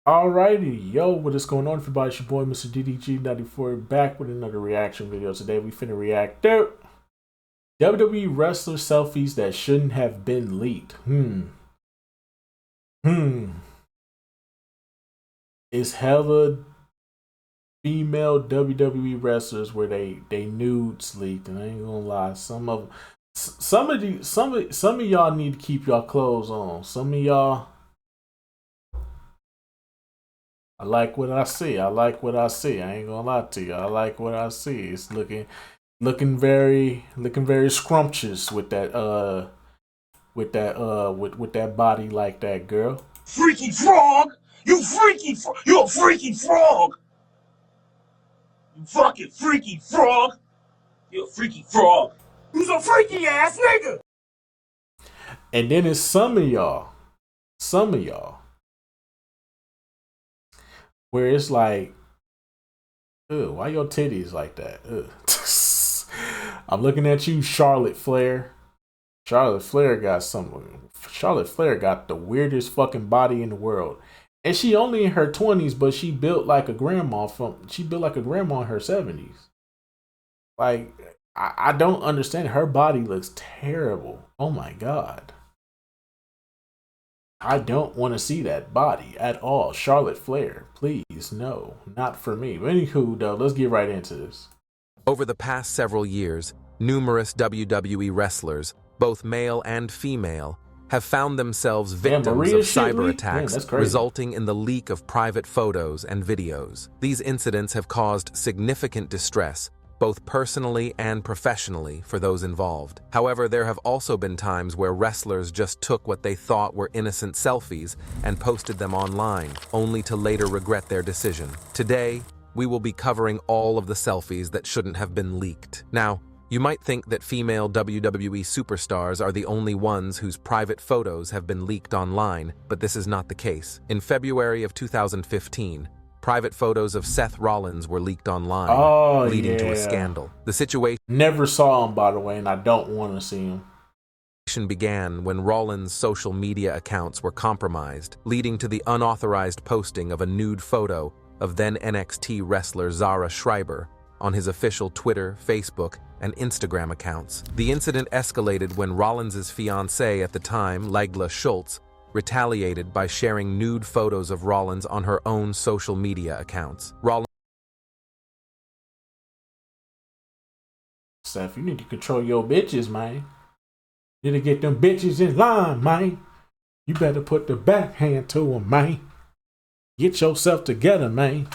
Alrighty, yo, what is going on, everybody? It's your boy, Mr. DDG94, back with another reaction video. Today, we finna react to WWE wrestler selfies that shouldn't have been leaked. Hmm. It's hella female WWE wrestlers where they nudes leaked, and I ain't gonna lie, some of y'all need to keep y'all clothes on. Some of y'all. I like what I see. I like what I see. I ain't gonna lie to you. I like what I see. It's looking very scrumptious with that body like that, girl. Freaky frog! You a freaky frog! You fucking freaky frog! You a freaky frog! You's a freaky ass nigga! And then it's some of y'all, where it's like, ugh, why your titties like that? Ugh. I'm looking at you, Charlotte Flair. Charlotte Flair got something. Charlotte Flair got the weirdest fucking body in the world. And she only in her 20s, but she built like a grandma in her 70s. Like, I don't understand. Her body looks terrible. Oh my god. I don't want to see that body at all. Charlotte Flair, please, no, not for me. But anywho, though, let's get right into this. Over the past several years, numerous WWE wrestlers, both male and female, have found themselves victims of cyber attacks, resulting in the leak of private photos and videos. These incidents have caused significant distress, both personally and professionally, for those involved. However, there have also been times where wrestlers just took what they thought were innocent selfies and posted them online, only to later regret their decision. Today, we will be covering all of the selfies that shouldn't have been leaked. Now, you might think that female WWE superstars are the only ones whose private photos have been leaked online, but this is not the case. In February of 2015, private photos of Seth Rollins were leaked online, leading to a scandal. The situation never saw him, by the way, and I don't want to see him. Began when Rollins' social media accounts were compromised, leading to the unauthorized posting of a nude photo of then NXT wrestler Zara Schreiber on his official Twitter, Facebook, and Instagram accounts. The incident escalated when Rollins' fiancée at the time, Legla Schultz, retaliated by sharing nude photos of Rollins on her own social media accounts. Seth, you need to control your bitches, man. You need to get them bitches in line, man. You better put the backhand to them, man. Get yourself together, man.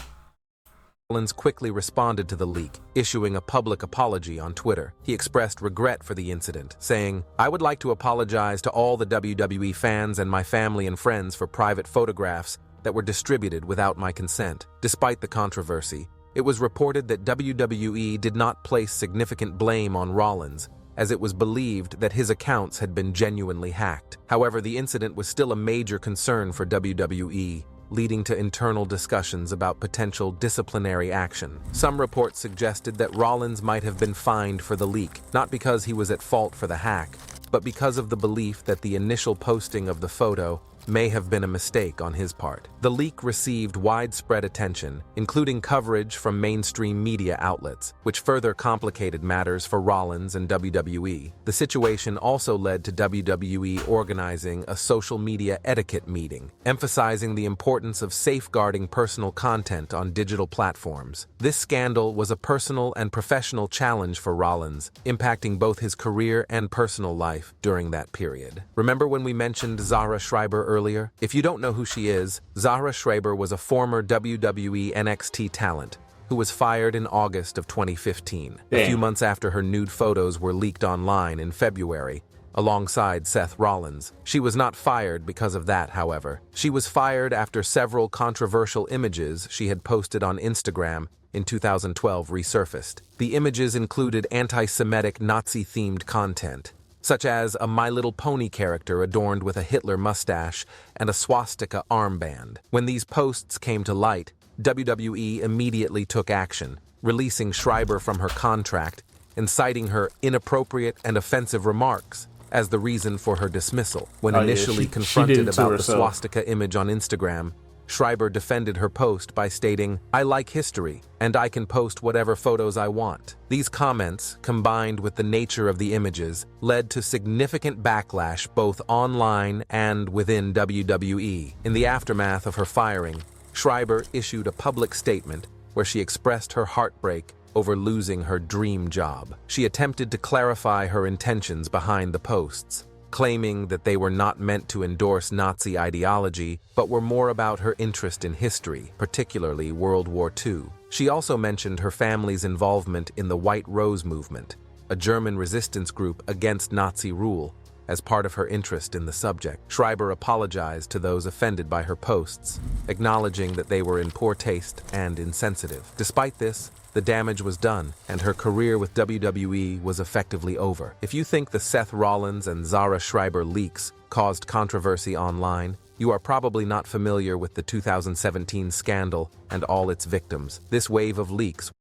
Rollins quickly responded to the leak, issuing a public apology on Twitter. He expressed regret for the incident, saying, "I would like to apologize to all the WWE fans and my family and friends for private photographs that were distributed without my consent." Despite the controversy, it was reported that WWE did not place significant blame on Rollins, as it was believed that his accounts had been genuinely hacked. However, the incident was still a major concern for WWE, leading to internal discussions about potential disciplinary action. Some reports suggested that Rollins might have been fined for the leak, not because he was at fault for the hack, but because of the belief that the initial posting of the photo may have been a mistake on his part. The leak received widespread attention, including coverage from mainstream media outlets, which further complicated matters for Rollins and WWE. The situation also led to WWE organizing a social media etiquette meeting, emphasizing the importance of safeguarding personal content on digital platforms. This scandal was a personal and professional challenge for Rollins, impacting both his career and personal life during that period. Remember when we mentioned Zara Schreiber earlier? If you don't know who she is, Zara Schreiber was a former WWE NXT talent who was fired in August of 2015, a few months after her nude photos were leaked online in February, alongside Seth Rollins. She was not fired because of that, however. She was fired after several controversial images she had posted on Instagram in 2012 resurfaced. The images included anti-Semitic Nazi-themed content, such as a My Little Pony character adorned with a Hitler mustache and a swastika armband. When these posts came to light, WWE immediately took action, releasing Schreiber from her contract and citing her inappropriate and offensive remarks as the reason for her dismissal. When initially confronted about the swastika image on Instagram, Schreiber defended her post by stating, "I like history, and I can post whatever photos I want." These comments, combined with the nature of the images, led to significant backlash both online and within WWE. In the aftermath of her firing, Schreiber issued a public statement where she expressed her heartbreak over losing her dream job. She attempted to clarify her intentions behind the posts, claiming that they were not meant to endorse Nazi ideology, but were more about her interest in history, particularly World War II. She also mentioned her family's involvement in the White Rose movement, a German resistance group against Nazi rule, as part of her interest in the subject. Schreiber apologized to those offended by her posts, acknowledging that they were in poor taste and insensitive. Despite this, the damage was done, and her career with WWE was effectively over. If you think the Seth Rollins and Zara Schreiber leaks caused controversy online, you are probably not familiar with the 2017 scandal and all its victims. This wave of leaks.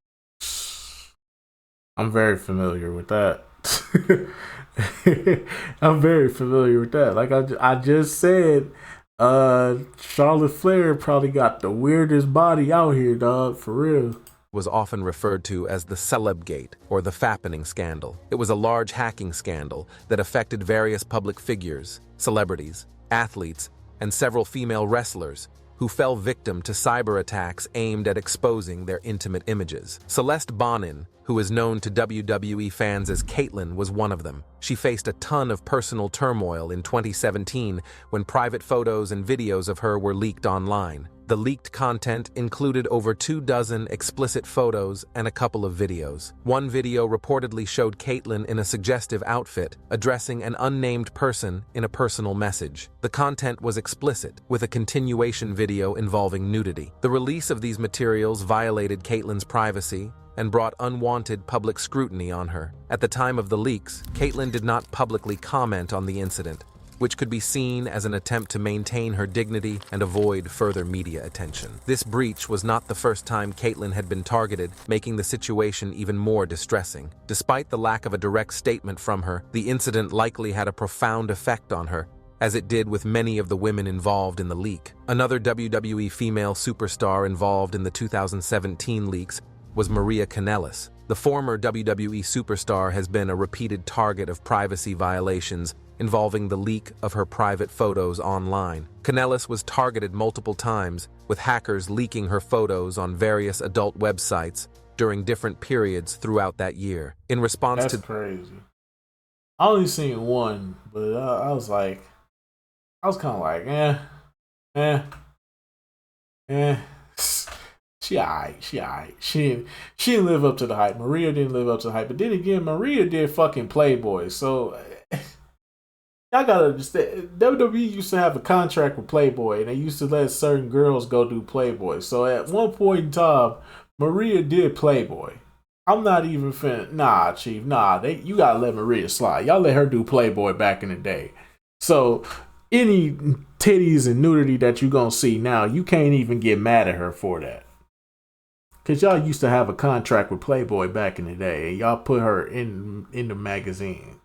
I'm very familiar with that. I'm very familiar with that. Like I just said, Charlotte Flair probably got the weirdest body out here, dog, for real. Was often referred to as the Celebgate or the Fappening scandal. It was a large hacking scandal that affected various public figures, celebrities, athletes, and several female wrestlers who fell victim to cyber attacks aimed at exposing their intimate images. Celeste Bonin, who is known to WWE fans as Caitlyn, was one of them. She faced a ton of personal turmoil in 2017 when private photos and videos of her were leaked online. The leaked content included over 24 explicit photos and a couple of videos. One video reportedly showed Caitlyn in a suggestive outfit, addressing an unnamed person in a personal message. The content was explicit, with a continuation video involving nudity. The release of these materials violated Caitlyn's privacy and brought unwanted public scrutiny on her. At the time of the leaks, Caitlyn did not publicly comment on the incident, which could be seen as an attempt to maintain her dignity and avoid further media attention. This breach was not the first time Caitlyn had been targeted, making the situation even more distressing. Despite the lack of a direct statement from her, the incident likely had a profound effect on her, as it did with many of the women involved in the leak. Another WWE female superstar involved in the 2017 leaks was Maria Kanellis. The former WWE superstar has been a repeated target of privacy violations involving the leak of her private photos online. Kanellis was targeted multiple times, with hackers leaking her photos on various adult websites during different periods throughout that year. In response That's crazy. I only seen one, but I was kind of like, She alright. She didn't live up to the hype. Maria didn't live up to the hype. But then again, Maria did fucking Playboy. So y'all gotta understand, WWE used to have a contract with Playboy, and they used to let certain girls go do Playboy. So at one point in time, Maria did Playboy. I'm not even nah, Chief. Nah, you gotta let Maria slide. Y'all let her do Playboy back in the day. So any titties and nudity that you gonna see now, you can't even get mad at her for that. Because y'all used to have a contract with Playboy back in the day, and y'all put her in the magazine.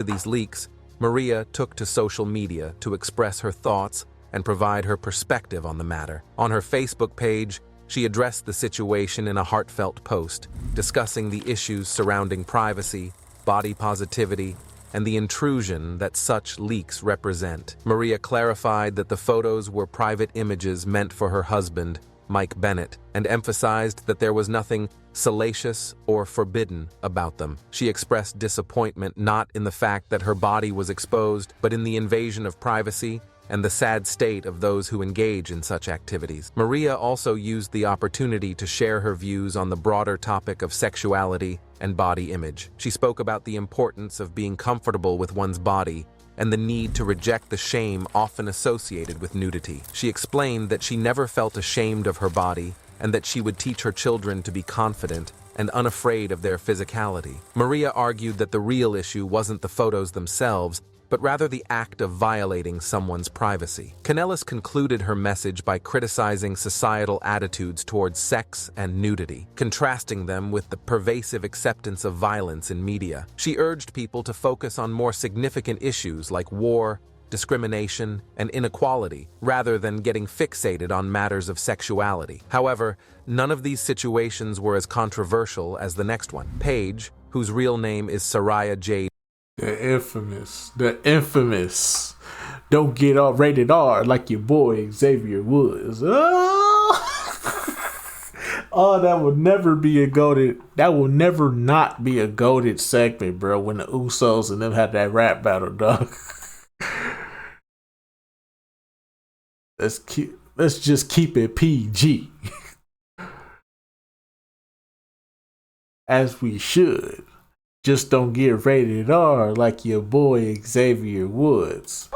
These leaks, Maria took to social media to express her thoughts and provide her perspective on the matter. On her Facebook page, she addressed the situation in a heartfelt post, discussing the issues surrounding privacy, body positivity, and the intrusion that such leaks represent. Maria clarified that the photos were private images meant for her husband, Mike Bennett, and emphasized that there was nothing salacious or forbidden about them. She expressed disappointment not in the fact that her body was exposed, but in the invasion of privacy and the sad state of those who engage in such activities. Maria also used the opportunity to share her views on the broader topic of sexuality and body image. She spoke about the importance of being comfortable with one's body and the need to reject the shame often associated with nudity. She explained that she never felt ashamed of her body and that she would teach her children to be confident and unafraid of their physicality. Maria argued that the real issue wasn't the photos themselves, but rather the act of violating someone's privacy. Kanellis concluded her message by criticizing societal attitudes towards sex and nudity, contrasting them with the pervasive acceptance of violence in media. She urged people to focus on more significant issues like war, discrimination, and inequality, rather than getting fixated on matters of sexuality. However, none of these situations were as controversial as the next one. Paige, whose real name is Soraya Jade. The infamous, don't get all rated R like your boy Xavier Woods. Oh, that will never be a goated. That will never not be a goated segment, bro. When the Usos and them had that rap battle, dog. Let's just keep it PG, as we should. Just don't get rated R like your boy Xavier Woods.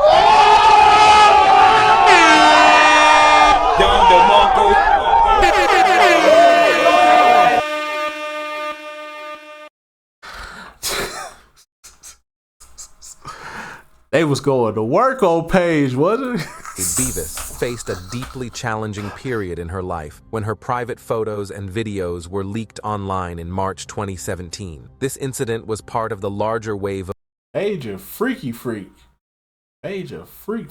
They was going to work on Paige, wasn't it? Beavis faced a deeply challenging period in her life when her private photos and videos were leaked online in March 2017. This incident was part of the larger wave of Paige a freaky freak. Paige a freak.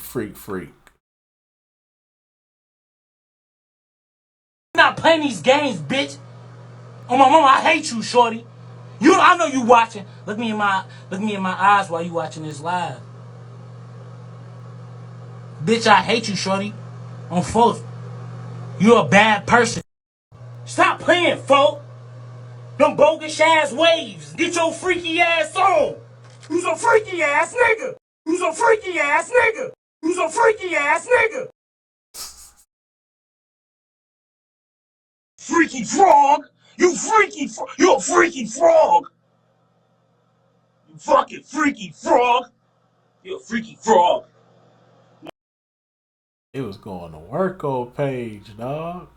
I'm not playing these games, bitch. Oh my mama, I hate you, shorty. I know you watching. Look me in my eyes while you watching this live. Bitch, I hate you, shorty. On folks, you're a bad person. Stop playing, folk. Them bogus ass waves. Get your freaky ass on. Who's a freaky ass nigga? Who's a freaky ass nigga? Who's a freaky ass nigga? Freaky frog. You're a freaky frog. You fucking freaky frog. You're a freaky frog. It was going to work on Paige, dog.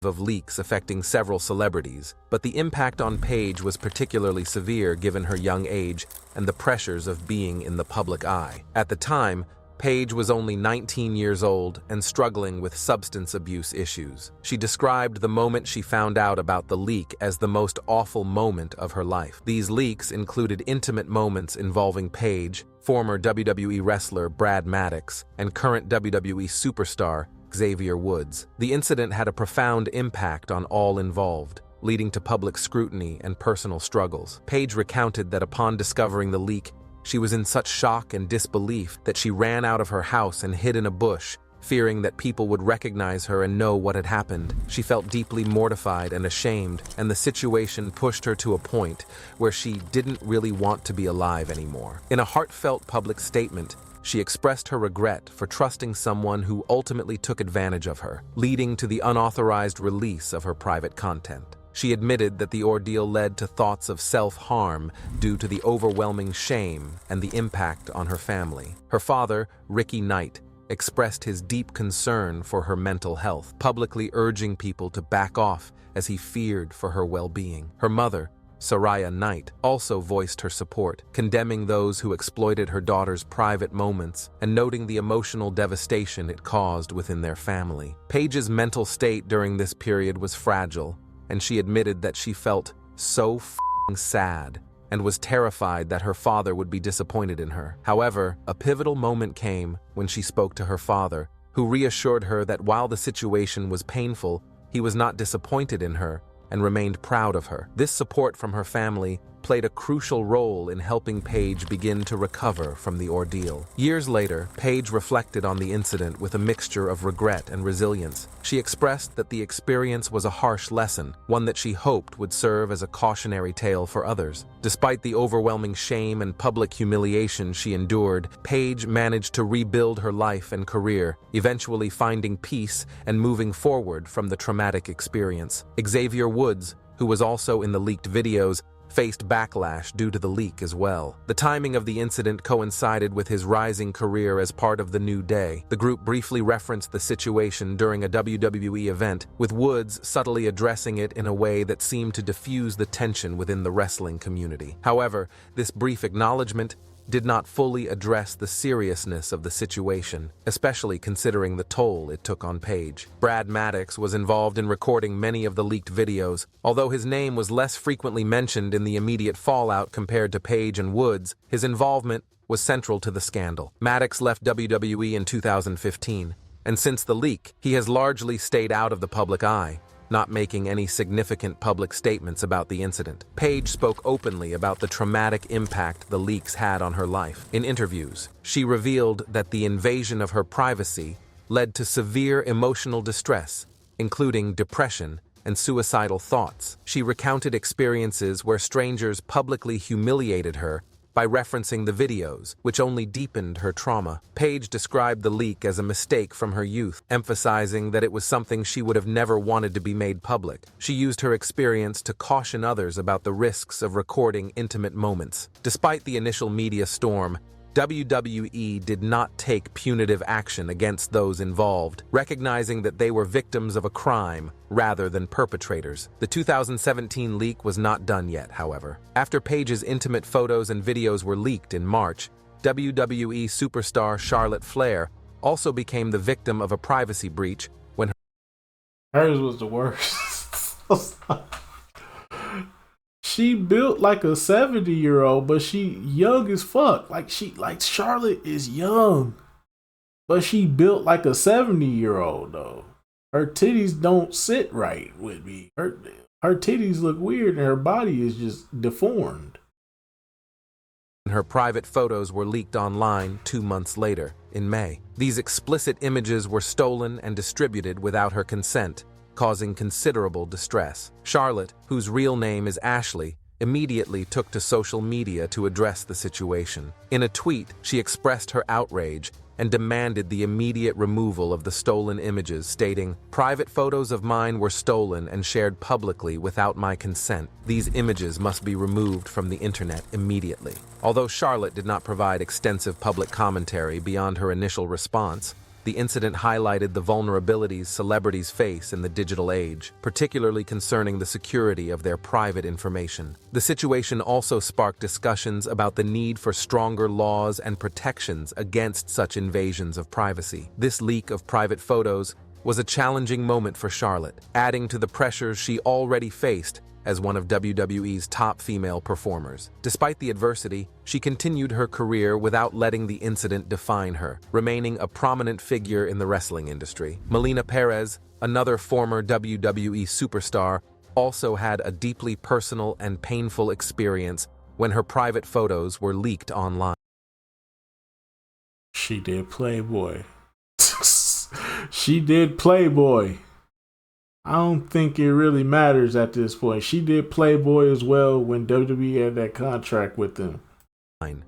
Of leaks affecting several celebrities, but the impact on Paige was particularly severe given her young age and the pressures of being in the public eye. At the time, Paige was only 19 years old and struggling with substance abuse issues. She described the moment she found out about the leak as the most awful moment of her life. These leaks included intimate moments involving Paige, former WWE wrestler Brad Maddox, and current WWE superstar Xavier Woods. The incident had a profound impact on all involved, leading to public scrutiny and personal struggles. Paige recounted that upon discovering the leak, she was in such shock and disbelief that she ran out of her house and hid in a bush, fearing that people would recognize her and know what had happened. She felt deeply mortified and ashamed, and the situation pushed her to a point where she didn't really want to be alive anymore. In a heartfelt public statement, she expressed her regret for trusting someone who ultimately took advantage of her, leading to the unauthorized release of her private content. She admitted that the ordeal led to thoughts of self-harm due to the overwhelming shame and the impact on her family. Her father, Ricky Knight, expressed his deep concern for her mental health, publicly urging people to back off as he feared for her well-being. Her mother, Soraya Knight, also voiced her support, condemning those who exploited her daughter's private moments and noting the emotional devastation it caused within their family. Paige's mental state during this period was fragile, and she admitted that she felt so f***ing sad and was terrified that her father would be disappointed in her. However, a pivotal moment came when she spoke to her father, who reassured her that while the situation was painful, he was not disappointed in her and remained proud of her. This support from her family played a crucial role in helping Paige begin to recover from the ordeal. Years later, Paige reflected on the incident with a mixture of regret and resilience. She expressed that the experience was a harsh lesson, one that she hoped would serve as a cautionary tale for others. Despite the overwhelming shame and public humiliation she endured, Paige managed to rebuild her life and career, eventually finding peace and moving forward from the traumatic experience. Xavier Woods, who was also in the leaked videos, faced backlash due to the leak as well. The timing of the incident coincided with his rising career as part of the New Day. The group briefly referenced the situation during a WWE event, with Woods subtly addressing it in a way that seemed to diffuse the tension within the wrestling community. However, this brief acknowledgement did not fully address the seriousness of the situation, especially considering the toll it took on Paige. Brad Maddox was involved in recording many of the leaked videos. Although his name was less frequently mentioned in the immediate fallout compared to Paige and Woods, his involvement was central to the scandal. Maddox left WWE in 2015, and since the leak, he has largely stayed out of the public eye, not making any significant public statements about the incident. Paige spoke openly about the traumatic impact the leaks had on her life. In interviews, she revealed that the invasion of her privacy led to severe emotional distress, including depression and suicidal thoughts. She recounted experiences where strangers publicly humiliated her by referencing the videos, which only deepened her trauma. Paige described the leak as a mistake from her youth, emphasizing that it was something she would have never wanted to be made public. She used her experience to caution others about the risks of recording intimate moments. Despite the initial media storm, WWE did not take punitive action against those involved, recognizing that they were victims of a crime rather than perpetrators. The 2017 leak was not done yet, however. After Paige's intimate photos and videos were leaked in March, WWE superstar Charlotte Flair also became the victim of a privacy breach when hers was the worst. She built like a 70-year-old, but she young as fuck. Like Charlotte is young, but she built like a 70-year-old though. Her titties don't sit right with me. Her titties look weird and her body is just deformed. her private photos were leaked online 2 months later, in May. These explicit images were stolen and distributed without her consent, causing considerable distress. Charlotte, whose real name is Ashley, immediately took to social media to address the situation. In a tweet, she expressed her outrage and demanded the immediate removal of the stolen images, stating, "Private photos of mine were stolen and shared publicly without my consent. These images must be removed from the internet immediately." Although Charlotte did not provide extensive public commentary beyond her initial response, the incident highlighted the vulnerabilities celebrities face in the digital age, particularly concerning the security of their private information. The situation also sparked discussions about the need for stronger laws and protections against such invasions of privacy. This leak of private photos was a challenging moment for Charlotte, adding to the pressures she already faced as one of WWE's top female performers. Despite the adversity, she continued her career without letting the incident define her, remaining a prominent figure in the wrestling industry. Melina Perez, another former WWE superstar, also had a deeply personal and painful experience when her private photos were leaked online. She did Playboy. She did Playboy. I don't think it really matters at this point. She did Playboy as well when WWE had that contract with them.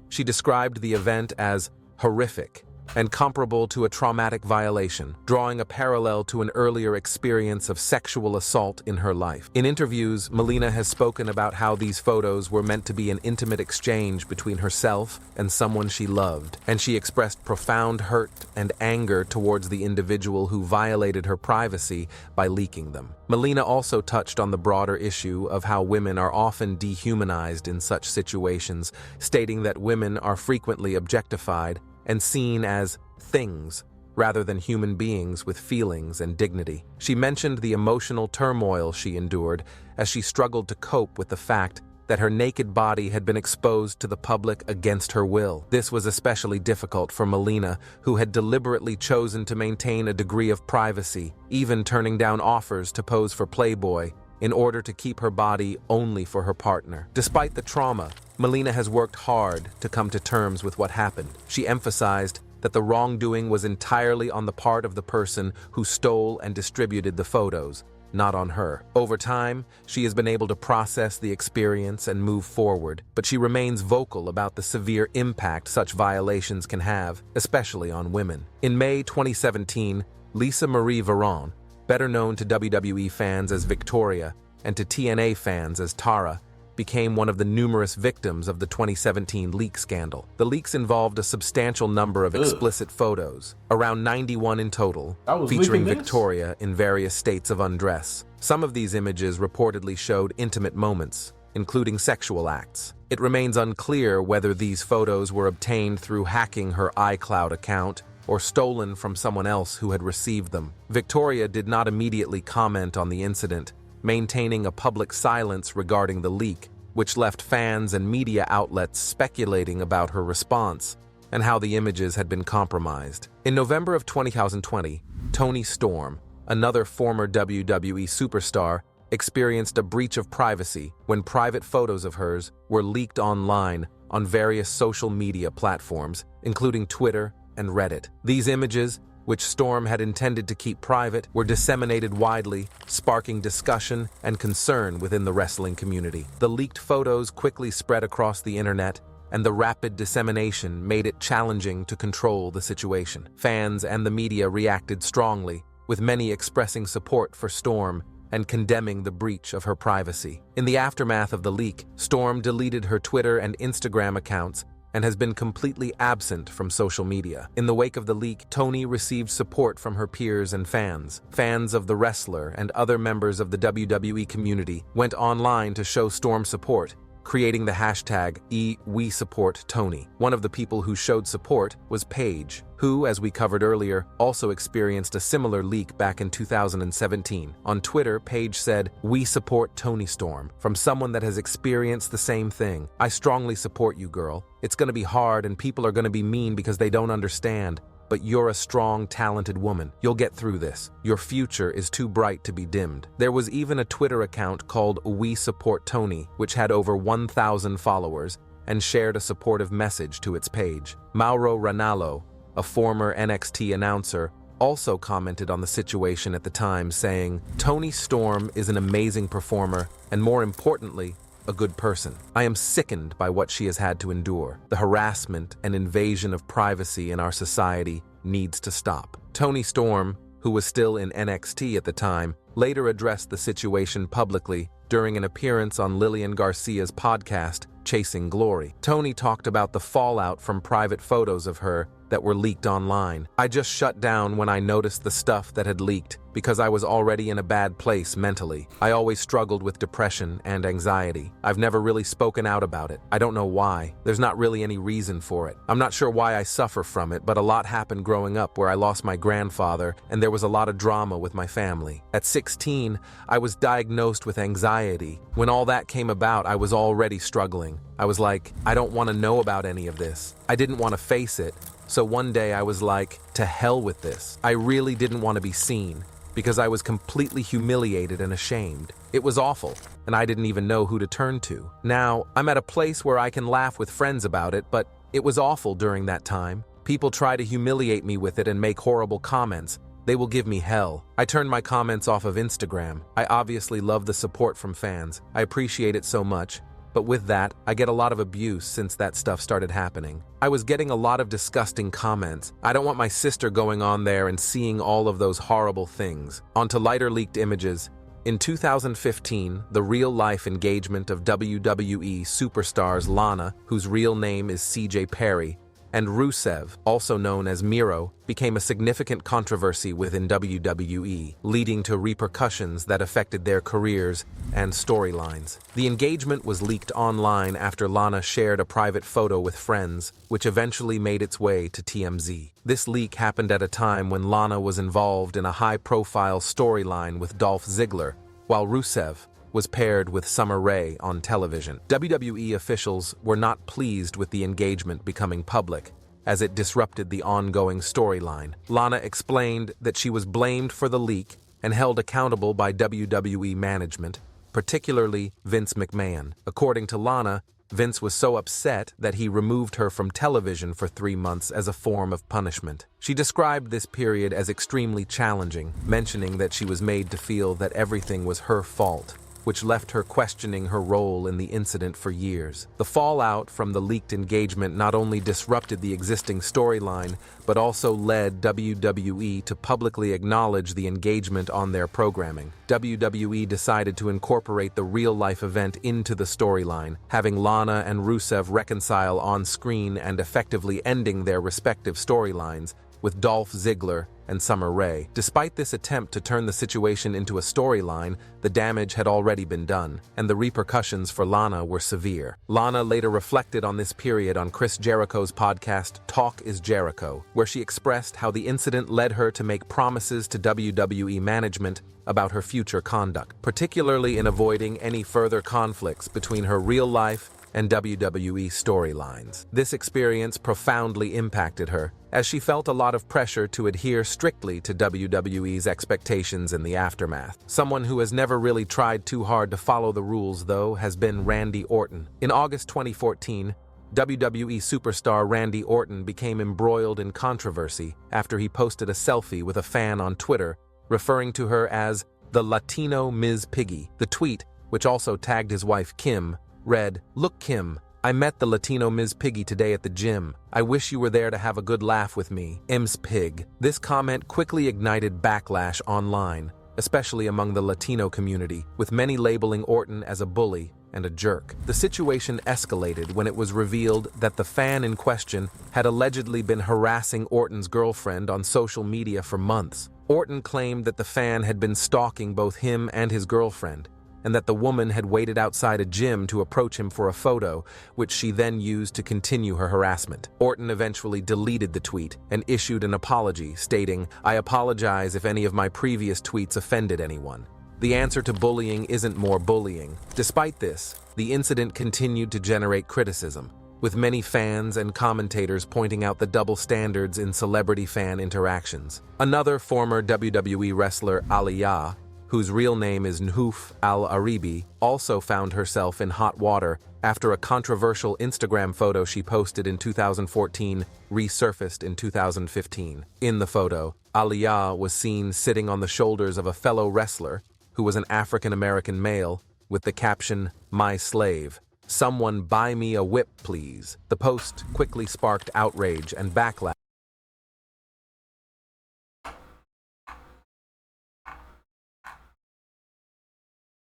She described the event as horrific and comparable to a traumatic violation, drawing a parallel to an earlier experience of sexual assault in her life. In interviews, Melina has spoken about how these photos were meant to be an intimate exchange between herself and someone she loved, and she expressed profound hurt and anger towards the individual who violated her privacy by leaking them. Melina also touched on the broader issue of how women are often dehumanized in such situations, stating that women are frequently objectified and seen as things rather than human beings with feelings and dignity. She mentioned the emotional turmoil she endured as she struggled to cope with the fact that her naked body had been exposed to the public against her will. This was especially difficult for Melina, who had deliberately chosen to maintain a degree of privacy, even turning down offers to pose for Playboy in order to keep her body only for her partner. Despite the trauma, Melina has worked hard to come to terms with what happened. She emphasized that the wrongdoing was entirely on the part of the person who stole and distributed the photos, not on her. Over time, she has been able to process the experience and move forward, but she remains vocal about the severe impact such violations can have, especially on women. In May 2017, Lisa Marie Varon, better known to WWE fans as Victoria and to TNA fans as Tara, became one of the numerous victims of the 2017 leak scandal. The leaks involved a substantial number of explicit photos, around 91 in total, featuring Victoria in various states of undress. Some of these images reportedly showed intimate moments, including sexual acts. It remains unclear whether these photos were obtained through hacking her iCloud account or stolen from someone else who had received them. Victoria did not immediately comment on the incident, maintaining a public silence regarding the leak which left fans and media outlets speculating about her response and how the images had been compromised. In November of 2020, Toni Storm, another former WWE superstar, experienced a breach of privacy when private photos of hers were leaked online on various social media platforms, including Twitter and Reddit. These images, which Storm had intended to keep private, were disseminated widely, sparking discussion and concern within the wrestling community. The leaked photos quickly spread across the internet, and the rapid dissemination made it challenging to control the situation. Fans and the media reacted strongly, with many expressing support for Storm and condemning the breach of her privacy. In the aftermath of the leak, Storm deleted her Twitter and Instagram accounts and has been completely absent from social media. In the wake of the leak, Toni received support from her peers and fans. Fans of the wrestler and other members of the WWE community went online to show Storm support, creating the hashtag #WeSupportToni. One of the people who showed support was Paige, who, as we covered earlier, also experienced a similar leak back in 2017. On Twitter, Paige said, "We support Toni Storm," from someone that has experienced the same thing. "I strongly support you, girl. It's going to be hard and people are going to be mean because they don't understand. But you're a strong, talented woman. You'll get through this. Your future is too bright to be dimmed." There was even a Twitter account called We Support Toni, which had over 1,000 followers and shared a supportive message to its page. Mauro Ranallo, a former NXT announcer, also commented on the situation at the time, saying, "Toni Storm is an amazing performer and, more importantly, a good person. I am sickened by what she has had to endure. The harassment and invasion of privacy in our society needs to stop." Toni Storm, who was still in NXT at the time, later addressed the situation publicly during an appearance on Lillian Garcia's podcast, Chasing Glory. Toni talked about the fallout from private photos of her that were leaked online. "I just shut down when I noticed the stuff that had leaked because I was already in a bad place mentally. I always struggled with depression and anxiety. I've never really spoken out about it. I don't know why. There's not really any reason for it. I'm not sure why I suffer from it, but a lot happened growing up where I lost my grandfather and there was a lot of drama with my family. At 16, I was diagnosed with anxiety. When all that came about, I was already struggling. I was like, I don't want to know about any of this. I didn't want to face it. So one day I was like, to hell with this. I really didn't want to be seen because I was completely humiliated and ashamed. It was awful, and I didn't even know who to turn to. Now, I'm at a place where I can laugh with friends about it, but it was awful during that time. People try to humiliate me with it and make horrible comments. They will give me hell. I turned my comments off of Instagram. I obviously love the support from fans. I appreciate it so much. But with that, I get a lot of abuse since that stuff started happening. I was getting a lot of disgusting comments. I don't want my sister going on there and seeing all of those horrible things." On to lighter leaked images. In 2015, the real-life engagement of WWE superstars Lana, whose real name is CJ Perry, and Rusev, also known as Miro, became a significant controversy within WWE, leading to repercussions that affected their careers and storylines. The engagement was leaked online after Lana shared a private photo with friends, which eventually made its way to TMZ. This leak happened at a time when Lana was involved in a high-profile storyline with Dolph Ziggler, while Rusev was paired with Summer Rae on television. WWE officials were not pleased with the engagement becoming public, as it disrupted the ongoing storyline. Lana explained that she was blamed for the leak and held accountable by WWE management, particularly Vince McMahon. According to Lana, Vince was so upset that he removed her from television for 3 months as a form of punishment. She described this period as extremely challenging, mentioning that she was made to feel that everything was her fault, which left her questioning her role in the incident for years. The fallout from the leaked engagement not only disrupted the existing storyline, but also led WWE to publicly acknowledge the engagement on their programming. WWE decided to incorporate the real-life event into the storyline, having Lana and Rusev reconcile on screen and effectively ending their respective storylines, with Dolph Ziggler and Summer Rae. Despite this attempt to turn the situation into a storyline, the damage had already been done, and the repercussions for Lana were severe. Lana later reflected on this period on Chris Jericho's podcast Talk is Jericho, where she expressed how the incident led her to make promises to WWE management about her future conduct, particularly in avoiding any further conflicts between her real life and WWE storylines. This experience profoundly impacted her, as she felt a lot of pressure to adhere strictly to WWE's expectations in the aftermath. Someone who has never really tried too hard to follow the rules, though, has been Randy Orton. In August 2014, WWE superstar Randy Orton became embroiled in controversy after he posted a selfie with a fan on Twitter, referring to her as the Latino Ms. Piggy. The tweet, which also tagged his wife Kim, read, "Look, Kim, I met the Latino Ms. Piggy today at the gym. I wish you were there to have a good laugh with me, Ms. Pig." This comment quickly ignited backlash online, especially among the Latino community, with many labeling Orton as a bully and a jerk. The situation escalated when it was revealed that the fan in question had allegedly been harassing Orton's girlfriend on social media for months. Orton claimed that the fan had been stalking both him and his girlfriend, and that the woman had waited outside a gym to approach him for a photo, which she then used to continue her harassment. Orton eventually deleted the tweet and issued an apology, stating, "I apologize if any of my previous tweets offended anyone." The answer to bullying isn't more bullying. Despite this, the incident continued to generate criticism, with many fans and commentators pointing out the double standards in celebrity-fan interactions. Another former WWE wrestler, Aliyah, whose real name is Nhoof Al-Aribi, also found herself in hot water after a controversial Instagram photo she posted in 2014 resurfaced in 2015. In the photo, Aliyah was seen sitting on the shoulders of a fellow wrestler who was an African-American male with the caption, "My slave. Someone buy me a whip, please." The post quickly sparked outrage and backlash.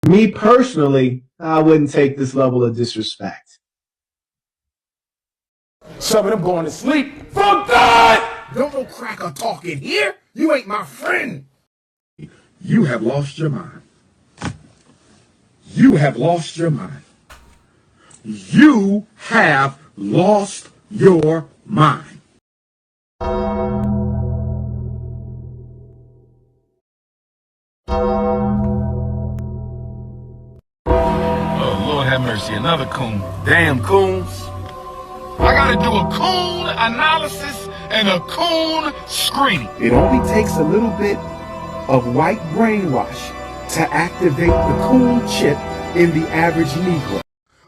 Me personally, I wouldn't take this level of disrespect. Some of them going to sleep. Fuck that! Don't no cracker talk in here. You ain't my friend. You have lost your mind. You have lost your mind. You have lost your mind. Oh, Lord have mercy, another coon. Damn coons. I gotta do a coon analysis and a coon screening. It only takes a little bit of white brainwash to activate the cool chip in the average Negro.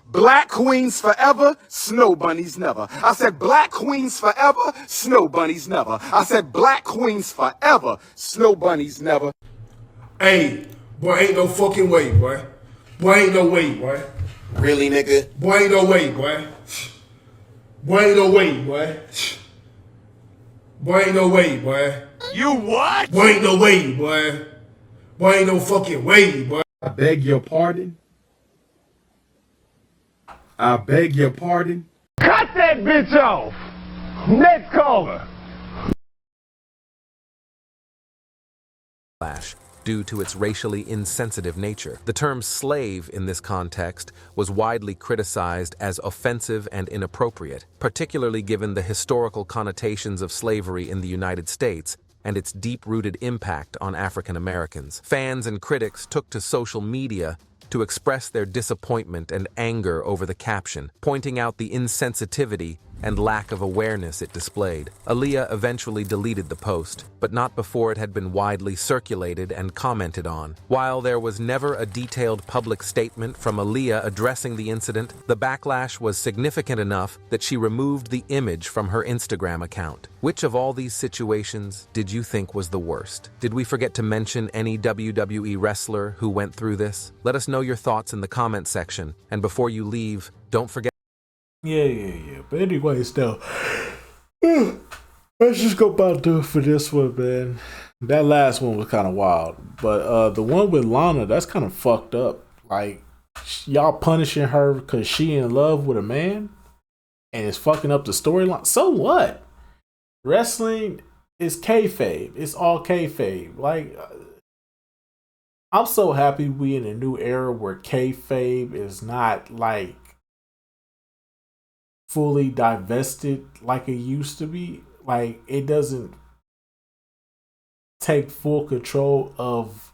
Black queens forever, snow bunnies never. I said black queens forever, snow bunnies never. I said black queens forever, snow bunnies never. Hey, boy, ain't no fucking way, boy. Boy, ain't no way, boy. Really, nigga? Boy, ain't no way, boy. Boy, ain't no way, boy. Boy, ain't no way, boy. You what? Boy, ain't no way, boy. Boy, ain't no fucking way, boy. I beg your pardon. I beg your pardon. Cut that bitch off. Next caller. Due to its racially insensitive nature. The term slave in this context was widely criticized as offensive and inappropriate, particularly given the historical connotations of slavery in the United States and its deep-rooted impact on African Americans. Fans and critics took to social media to express their disappointment and anger over the caption, pointing out the insensitivity and lack of awareness it displayed. Aaliyah eventually deleted the post, but not before it had been widely circulated and commented on. While there was never a detailed public statement from Aaliyah addressing the incident, the backlash was significant enough that she removed the image from her Instagram account. Which of all these situations did you think was the worst? Did we forget to mention any WWE wrestler who went through this? Let us know your thoughts in the comment section, and before you leave, don't forget. Yeah. But anyway, still, let's just go about do it for this one, man. That last one was kind of wild, but the one with Lana, that's kind of fucked up. Like, y'all punishing her because she in love with a man, and it's fucking up the storyline. So what? Wrestling it's kayfabe. It's all kayfabe. Like, I'm so happy we in a new era where kayfabe is not like fully divested like it used to be. Like, it doesn't take full control of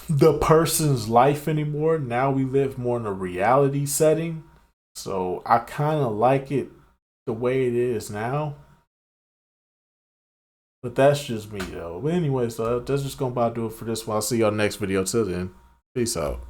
the person's life anymore. Now we live more in a reality setting. So I kind of like it the way it is now. But that's just me though. But anyways, that's just gonna about do it for this one. I'll see y'all next video. Till then, peace out.